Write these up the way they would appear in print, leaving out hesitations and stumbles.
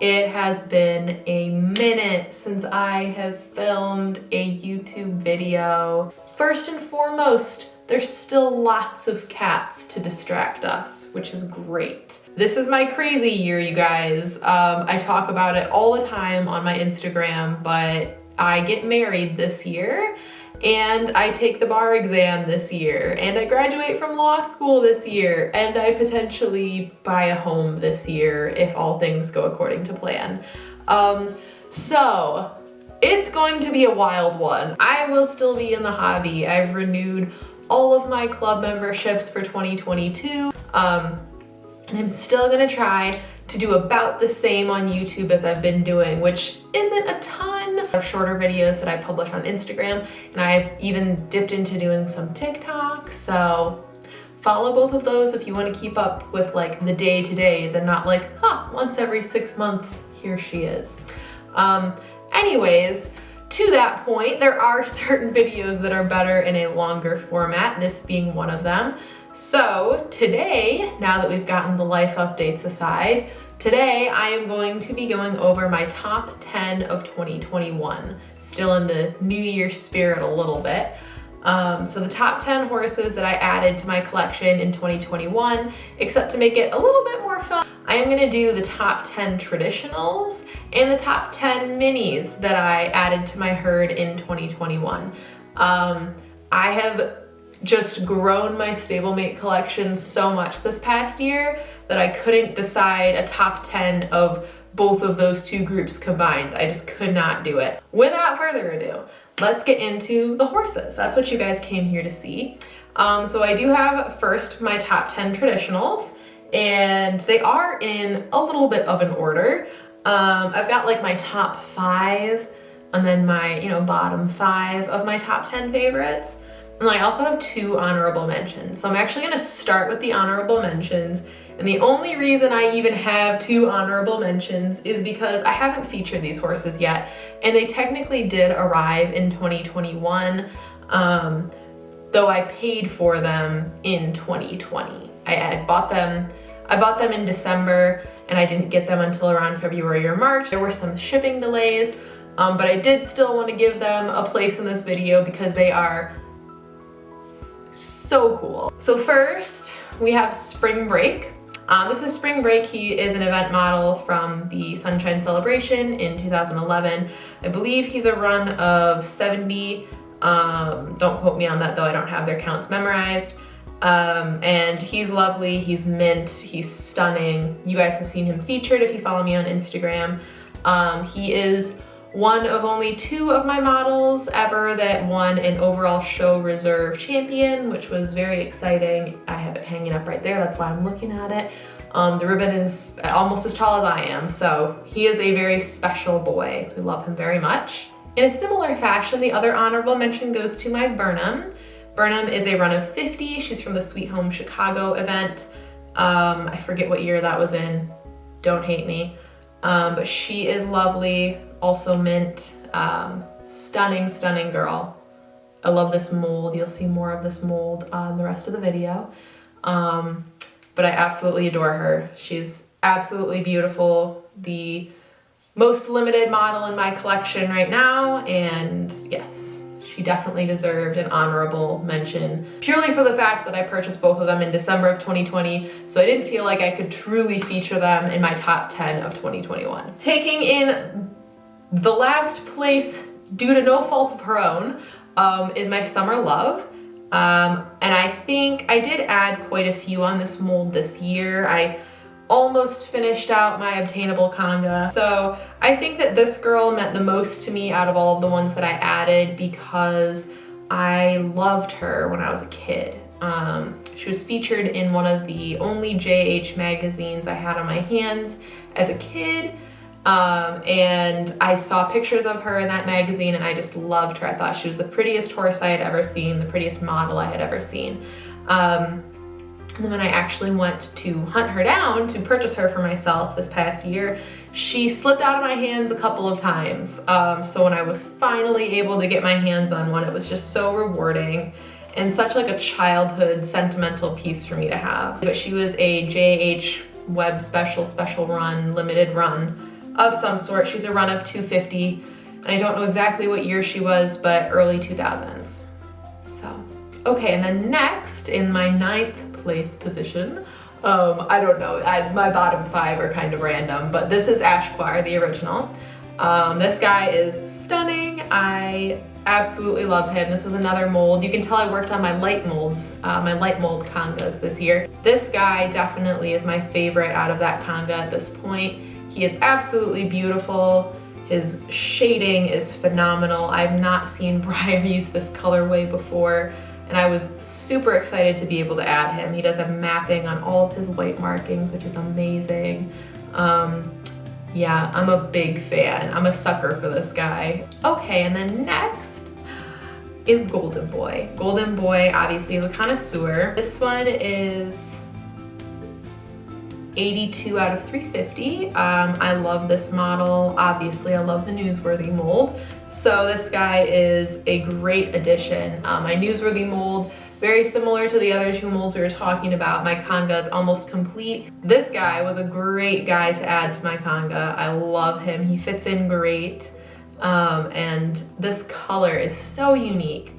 It has been a minute since I have filmed a YouTube video. First and foremost, there's still lots of cats to distract us, which is great. This is my crazy year, you guys. I talk about it all the time on my Instagram, but I get married this year, and I take the bar exam this year, and I graduate from law school this year, and I potentially buy a home this year if all things go according to plan. So it's going to be a wild one. I will still be in the hobby. I've renewed all of my club memberships for 2022, and I'm still gonna try to do about the same on YouTube as I've been doing, which isn't a ton of shorter videos that I publish on Instagram, and I've even dipped into doing some TikTok, so follow both of those if you want to keep up with like the day-to-days and not like, once every 6 months, here she is. Anyways, to that point, there are certain videos that are better in a longer format, this being one of them. So today, now that we've gotten the life updates aside, today I am going to be going over my top 10 of 2021. Still in the New Year spirit a little bit. So the top 10 horses that I added to my collection in 2021, except to make it a little bit more fun, I am gonna do the top 10 traditionals and the top 10 minis that I added to my herd in 2021. I have just grown my stablemate collection so much this past year that I couldn't decide a top 10 of both of those two groups combined. I just could not do it. Without further ado, let's get into the horses. That's what you guys came here to see. So I do have first my top 10 traditionals, and they are in a little bit of an order. I've got like my top 5 and then my, bottom 5 of my top 10 favorites. And I also have 2 honorable mentions. So I'm actually gonna start with the honorable mentions. And the only reason I even have 2 honorable mentions is because I haven't featured these horses yet. And they technically did arrive in 2021, though I paid for them in 2020. I bought them in December, and I didn't get them until around February or March. There were some shipping delays, but I did still want to give them a place in this video because they are so cool. So first, we have Spring Break. This is Spring Break. He is an event model from the Sunshine Celebration in 2011. I believe he's a run of 70. Don't quote me on that though, I don't have their counts memorized. And he's lovely, he's mint, he's stunning. You guys have seen him featured if you follow me on Instagram. He is one of only 2 of my models ever that won an overall show reserve champion, which was very exciting. I have it hanging up right there, that's why I'm looking at it. The ribbon is almost as tall as I am, so he is a very special boy. We love him very much. In a similar fashion, the other honorable mention goes to my Burnham. Burnham is a run of 50. She's from the Sweet Home Chicago event. I forget what year that was in, don't hate me. But she is lovely, also mint, stunning, stunning girl. I love this mold. You'll see more of this mold on the rest of the video. But I absolutely adore her. She's absolutely beautiful. The most limited model in my collection right now, and yes, she definitely deserved an honorable mention, purely for the fact that I purchased both of them in December of 2020, so I didn't feel like I could truly feature them in my top 10 of 2021. Taking in the last place, due to no fault of her own, is my Summer Love. And I think I did add quite a few on this mold this year. I almost finished out my obtainable conga. So I think that this girl meant the most to me out of all of the ones that I added because I loved her when I was a kid. She was featured in one of the only JH magazines I had on my hands as a kid. And I saw pictures of her in that magazine and I just loved her. I thought she was the prettiest horse I had ever seen, the prettiest model I had ever seen. And then when I actually went to hunt her down to purchase her for myself this past year, she slipped out of my hands a couple of times. So when I was finally able to get my hands on one, it was just so rewarding and such like a childhood sentimental piece for me to have. But she was a JH web special run, limited run of some sort. She's a run of 250, and I don't know exactly what year she was, but early 2000s. So, okay, and then next in my 9th place position, I don't know, my bottom 5 are kind of random, but this is Ashquar, the original. This guy is stunning. I absolutely love him. This was another mold. You can tell I worked on my light molds, my light mold kangas this year. This guy definitely is my favorite out of that kanga at this point. He is absolutely beautiful. His shading is phenomenal. I've not seen Breyer use this colorway before, and I was super excited to be able to add him. He does have mapping on all of his white markings, which is amazing. Yeah, I'm a big fan. I'm a sucker for this guy. Okay, and then next is Golden Boy. Golden Boy obviously is a connoisseur. This one is 82 out of 350. I love this model. Obviously, I love the Newsworthy mold. So this guy is a great addition. My Newsworthy mold, very similar to the other 2 molds we were talking about. My kanga is almost complete. This guy was a great guy to add to my kanga. I love him. He fits in great. And this color is so unique.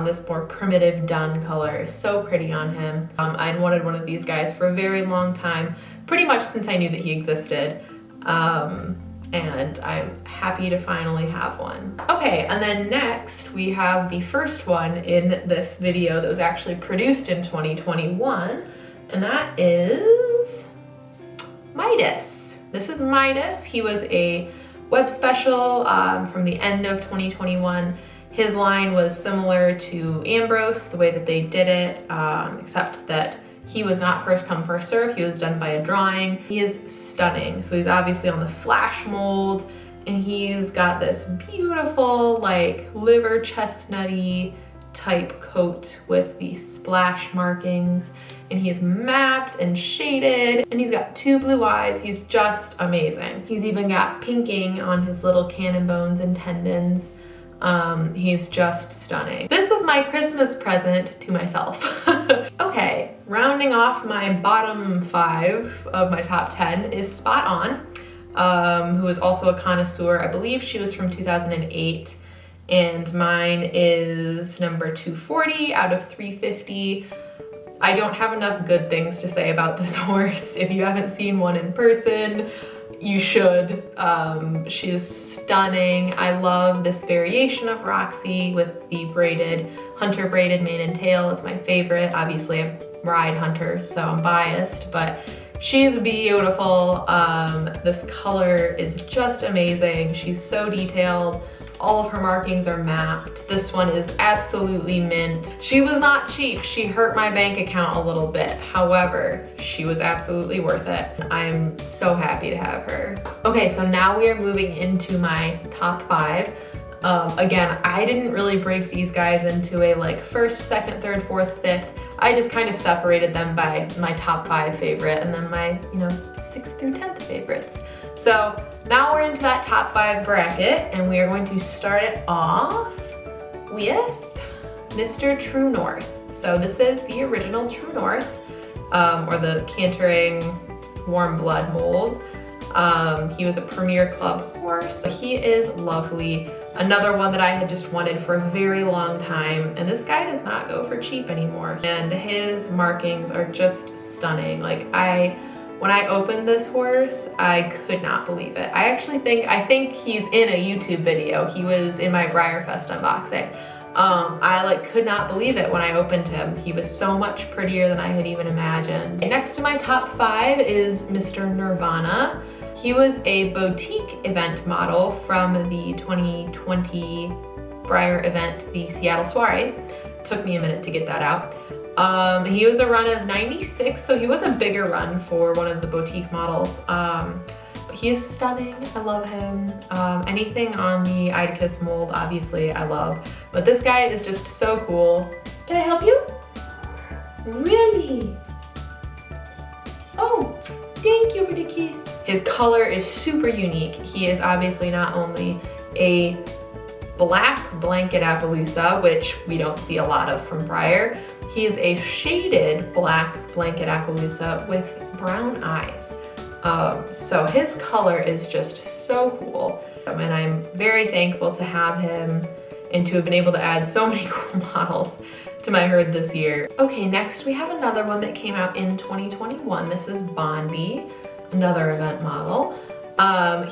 This more primitive dun color is so pretty on him. I'd wanted one of these guys for a very long time, pretty much since I knew that he existed. And I'm happy to finally have one. Okay, and then next we have the first one in this video that was actually produced in 2021, and that is Midas. This is Midas. He was a web special from the end of 2021. His line was similar to Ambrose, the way that they did it, except that he was not first come, first serve. He was done by a drawing. He is stunning. So he's obviously on the flash mold, and he's got this beautiful, like, liver chestnutty type coat with the splash markings, and he's mapped and shaded, and he's got 2 blue eyes. He's just amazing. He's even got pinking on his little cannon bones and tendons. He's just stunning. This was my Christmas present to myself. Okay, rounding off my bottom 5 of my top 10 is Spot On, who is also a connoisseur. I believe she was from 2008, and mine is number 240 out of 350. I don't have enough good things to say about this horse. If you haven't seen one in person, you should. She is stunning. I love this variation of Roxy with the hunter braided mane and tail. It's my favorite. Obviously, I ride hunters, so I'm biased, but she's beautiful. This color is just amazing. She's so detailed. All of her markings are mapped. This one is absolutely mint. She was not cheap. She hurt my bank account a little bit. However, she was absolutely worth it. I'm so happy to have her. Okay, so now we are moving into my top 5. Again, I didn't really break these guys into a like 1st, 2nd, 3rd, 4th, 5th. I just kind of separated them by my top 5 favorite and then my, 6th through 10th favorites. So now we're into that top 5 bracket, and we are going to start it off with Mr. True North. So this is the original True North, or the Cantering Warm Blood mold. He was a Premier Club horse. He is lovely. Another one that I had just wanted for a very long time, and this guy does not go for cheap anymore. And his markings are just stunning. When I opened this horse, I could not believe it. I think he's in a YouTube video. He was in my BreyerFest unboxing. I could not believe it when I opened him. He was so much prettier than I had even imagined. Next to my top 5 is Mr. Nirvana. He was a boutique event model from the 2020 Breyer event, the Seattle Soiree. Took me a minute to get that out. He was a run of 96, so he was a bigger run for one of the boutique models. But he is stunning. I love him. Anything on the Idicus mold, obviously, I love. But this guy is just so cool. Can I help you? Really? Oh, thank you for the kiss. His color is super unique. He is obviously not only a black blanket Appaloosa, which we don't see a lot of from Breyer. He is a shaded black blanket Appaloosa with brown eyes. So his color is just so cool. And I'm very thankful to have him and to have been able to add so many cool models to my herd this year. Okay, next we have another one that came out in 2021. This is Bondi, another event model.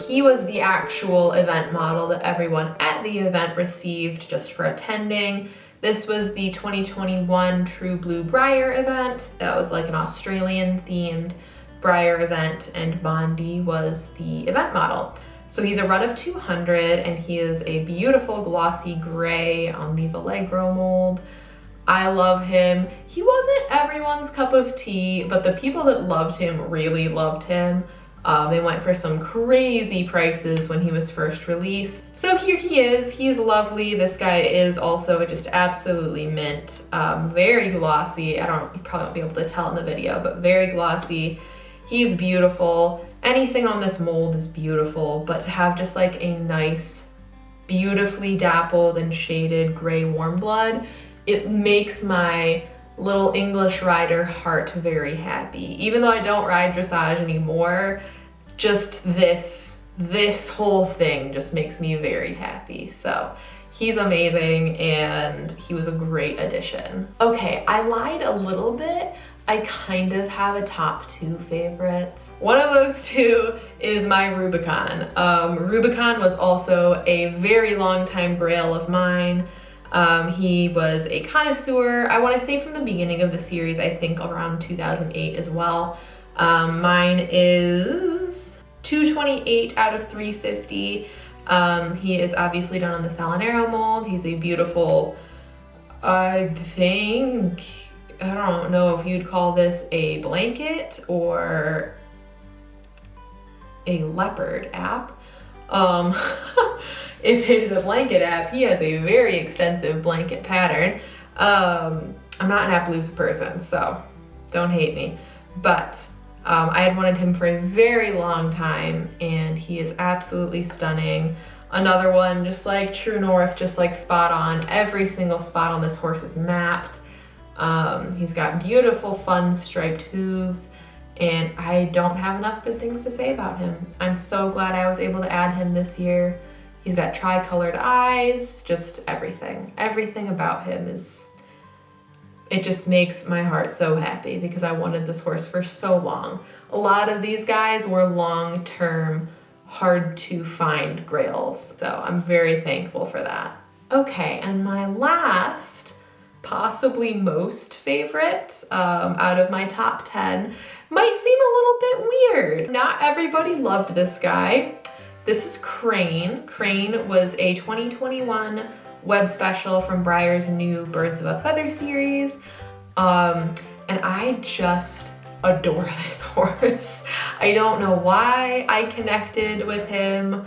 He was the actual event model that everyone at the event received just for attending. This was the 2021 True Blue Breyer event. That was like an Australian themed Breyer event, and Bondi was the event model. So he's a run of 200 and he is a beautiful glossy gray on the Allegro mold. I love him. He wasn't everyone's cup of tea, but the people that loved him really loved him. They went for some crazy prices when he was first released. So here he is. He's lovely. This guy is also just absolutely mint. Very glossy. You probably won't be able to tell in the video, but very glossy. He's beautiful. Anything on this mold is beautiful, but to have just like a nice, beautifully dappled and shaded gray warm blood, it makes my little English rider heart very happy. Even though I don't ride dressage anymore, just this whole thing just makes me very happy. So he's amazing and he was a great addition. Okay, I lied a little bit. I kind of have a top 2 favorites. One of those 2 is my Rubicon. Rubicon was also a very long time grail of mine. He was a connoisseur, I want to say from the beginning of the series, I think around 2008 as well. Mine is 228 out of 350. He is obviously done on the Salinero mold. He's a beautiful, I don't know if you'd call this a blanket or a leopard app. If it is a blanket app, he has a very extensive blanket pattern. I'm not an Appaloosa person, so don't hate me. But I had wanted him for a very long time and he is absolutely stunning. Another one, just like True North, just like spot on. Every single spot on this horse is mapped. He's got beautiful, fun striped hooves, and I don't have enough good things to say about him. I'm so glad I was able to add him this year. He's got tri-colored eyes, just everything. Everything about him it just makes my heart so happy because I wanted this horse for so long. A lot of these guys were long-term, hard to find grails, so I'm very thankful for that. Okay, and my last, possibly most favorite out of my top 10 might seem a little bit weird. Not everybody loved this guy. This is Crane. Crane was a 2021 web special from Breyer's new Birds of a Feather series. And I just adore this horse. I don't know why I connected with him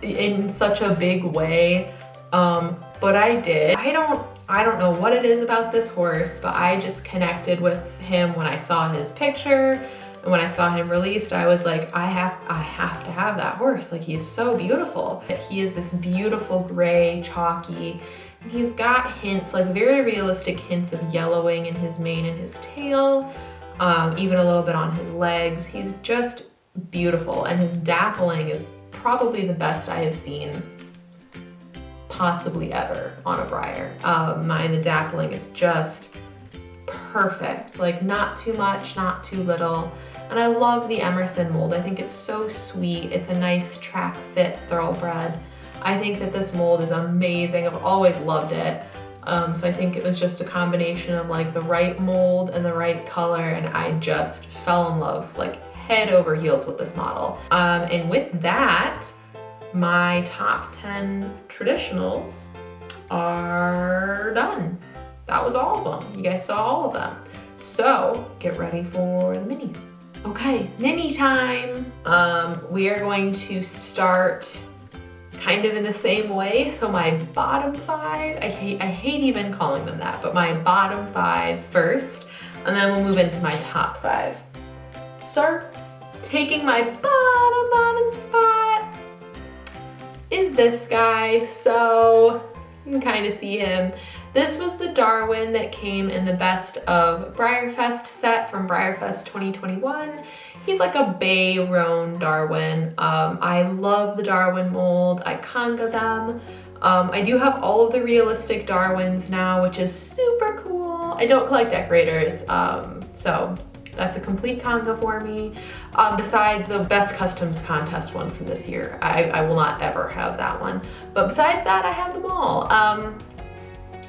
in such a big way, but I did. I don't know what it is about this horse, but I just connected with him when I saw his picture. And when I saw him released, I was like, I have to have that horse. Like, he is so beautiful. He is this beautiful gray, chalky, and he's got hints, like very realistic hints of yellowing in his mane and his tail, even a little bit on his legs. He's just beautiful, and his dappling is probably the best I have seen possibly ever on a Breyer. The dappling is just perfect, like not too much, not too little. And I love the Emerson mold. I think it's so sweet. It's a nice track fit thoroughbred. I think that this mold is amazing. I've always loved it. So I think it was just a combination of like the right mold and the right color, and I just fell in love, like head over heels with this model. And with that, my top 10 traditionals are done. That was all of them. You guys saw all of them. So get ready for the minis. Okay, mini time. We are going to start kind of in the same way. So my bottom 5, I hate even calling them that, but my bottom 5 first, and then we'll move into my top 5. Start taking my bottom spot is this guy. So you can kind of see him. This was the Darwin that came in the Best of BreyerFest set from BreyerFest 2021. He's like a bay roan Darwin. I love the Darwin mold. I conga them. I do have all of the realistic Darwins now, which is super cool. I don't collect decorators, so that's a complete conga for me. Besides the Best Customs Contest one from this year, I will not ever have that one. But besides that, I have them all.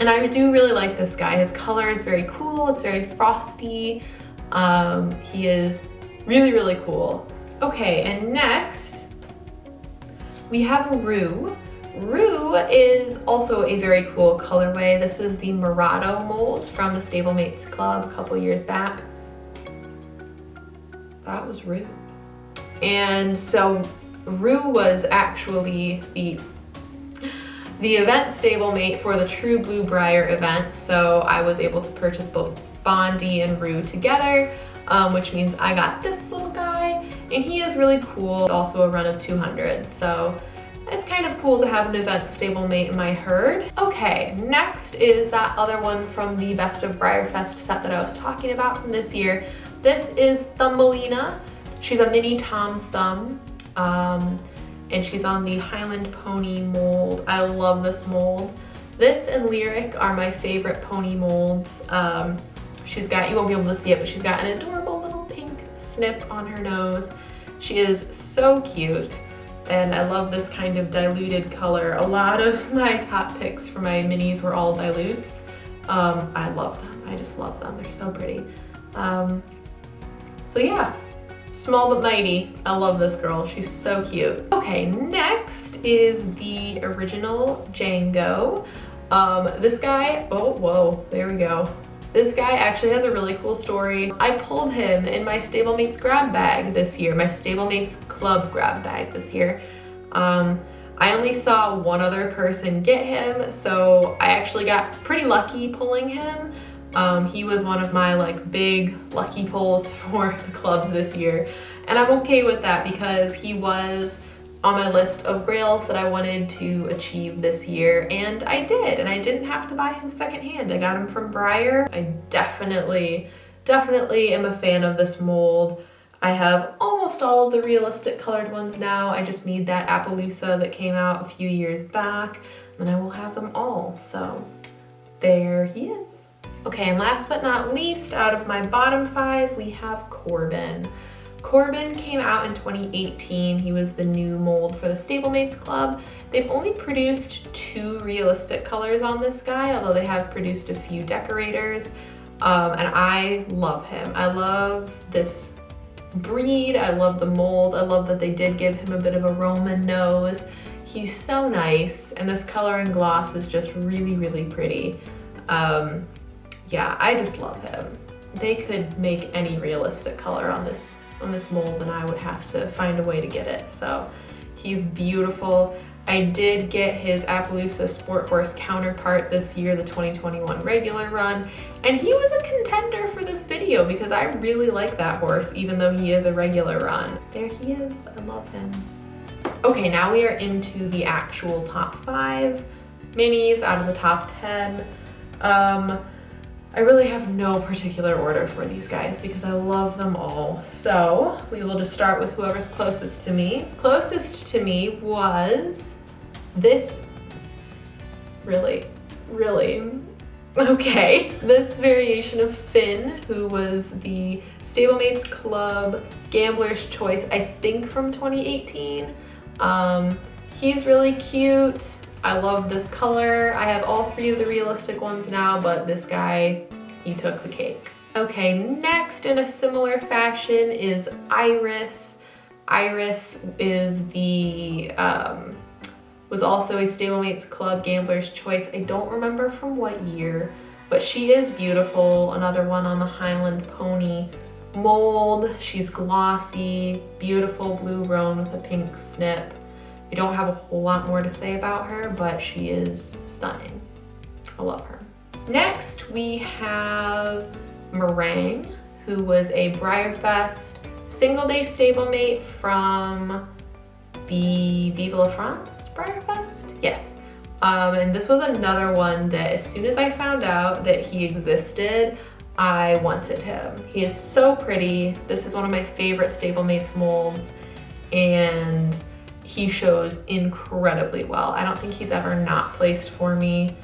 And I do really like this guy. His color is very cool. It's very frosty. He is really, really cool. Okay, and next we have Rue. Rue is also a very cool colorway. This is the Murado mold from the Stablemates Club a couple years back. That was Rue. And so Rue was actually the event stablemate for the True Blue Breyer event. So I was able to purchase both Bondi and Rue together, which means I got this little guy, and he is really cool. It's also a run of 200, so it's kind of cool to have an event stablemate in my herd. Okay, next is that other one from the Best of BreyerFest set that I was talking about from this year. This is Thumbelina. She's a mini Tom Thumb, and she's on the Highland Pony mold. I love this mold. This and Lyric are my favorite pony molds. She's got, you won't be able to see it, but she's got an adorable little pink snip on her nose. She is so cute, and I love this kind of diluted color. A lot of my top picks for my minis were all dilutes. I love them. I just love them. They're so pretty. So yeah, small but mighty. I love this girl. She's so cute. Okay, next is the original Django. This guy, oh, whoa, there we go. This guy actually has a really cool story. I pulled him in my Stablemates grab bag this year, my Stablemates Club grab bag this year. I only saw one other person get him, so I actually got pretty lucky pulling him. He was one of my like big lucky pulls for the clubs this year, and I'm okay with that because he was on my list of grails that I wanted to achieve this year, and I did, and I didn't have to buy him secondhand. I got him from Breyer. I definitely am a fan of this mold. I have almost all of the realistic colored ones now. I just need that Appaloosa that came out a few years back, and I will have them all. So there he is. Okay, and last but not least, out of my bottom 5, we have Corbin. Corbin came out in 2018. He was the new mold for the Stablemates Club. They've only produced 2 realistic colors on this guy, although they have produced a few decorators. And I love him. I love this breed. I love the mold. I love that they did give him a bit of a Roman nose. He's so nice, and this color and gloss is just really, really pretty. Yeah, I just love him. They could make any realistic color on this mold, and I would have to find a way to get it. So he's beautiful. I did get his Appaloosa Sport Horse counterpart this year, the 2021 regular run, and he was a contender for this video because I really like that horse, even though he is a regular run. There he is. I love him. Okay, now we are into the actual top 5 minis out of the top 10. I really have no particular order for these guys because I love them all. So we will just start with whoever's closest to me. Closest to me was this, really, okay. This variation of Finn, who was the Stablemates Club Gambler's Choice, I think from 2018. He's really cute. I love this color. I have all 3 of the realistic ones now, but this guy, he took the cake. Okay, next in a similar fashion is Iris. Iris is the, was also a Stablemates Club Gambler's Choice. I don't remember from what year, but she is beautiful. Another one on the Highland Pony mold. She's glossy, beautiful blue roan with a pink snip. I don't have a whole lot more to say about her, but she is stunning. I love her. Next, we have Meringue, who was a BreyerFest single day stablemate from the Vive la France BreyerFest? Yes. And this was another one that as soon as I found out that he existed, I wanted him. He is so pretty. This is one of my favorite stablemates molds, and he shows incredibly well. I don't think he's ever not placed for me.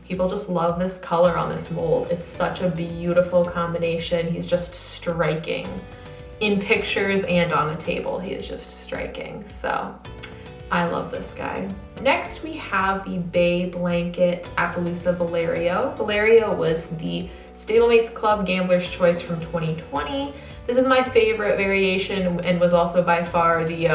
People just love this color on this mold. It's such a beautiful combination. He's just striking. In pictures and on the table, he is just striking. So I love this guy. Next, we have the Bay Blanket Appaloosa Valerio. Valerio was the Stablemates Club Gambler's Choice from 2020. This is my favorite variation and was also by far the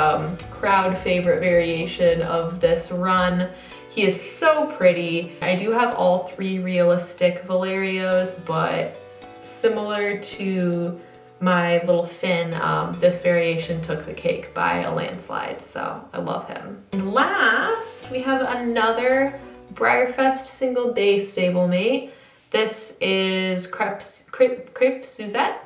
crowd favorite variation of this run. He is so pretty. I do have all 3 realistic Valerios, but similar to my little Finn, this variation took the cake by a landslide, so I love him. And last, we have another BreyerFest single day stablemate. This is Crepe Suzette,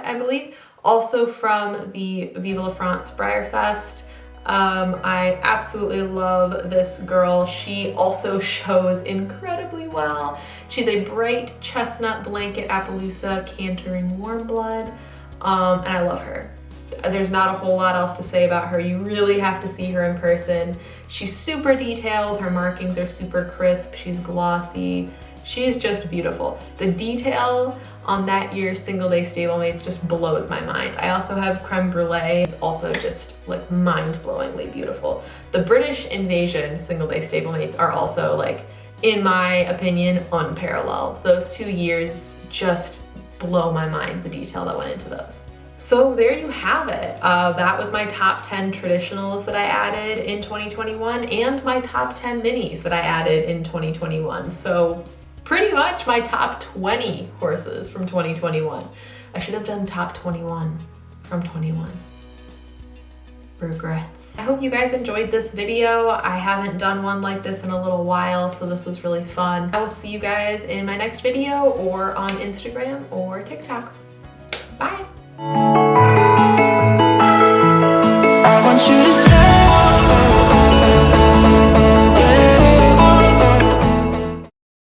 I believe, also from the Vive la France BreyerFest. I absolutely love this girl. She also shows incredibly well. She's a bright chestnut blanket Appaloosa cantering warm blood, and I love her. There's not a whole lot else to say about her. You really have to see her in person. She's super detailed. Her markings are super crisp. She's glossy. She's just beautiful. The detail on that year's single day stablemates just blows my mind. I also have Creme Brulee. It's also just like mind-blowingly beautiful. The British Invasion single day stablemates are also, like, in my opinion, unparalleled. Those 2 years just blow my mind, the detail that went into those. So there you have it. That was my top 10 traditionals that I added in 2021 and my top 10 minis that I added in 2021. So pretty much my top 20 horses from 2021. I should have done top 21 from 21. Regrets. I hope you guys enjoyed this video. I haven't done one like this in a little while, so this was really fun. I will see you guys in my next video or on Instagram or TikTok.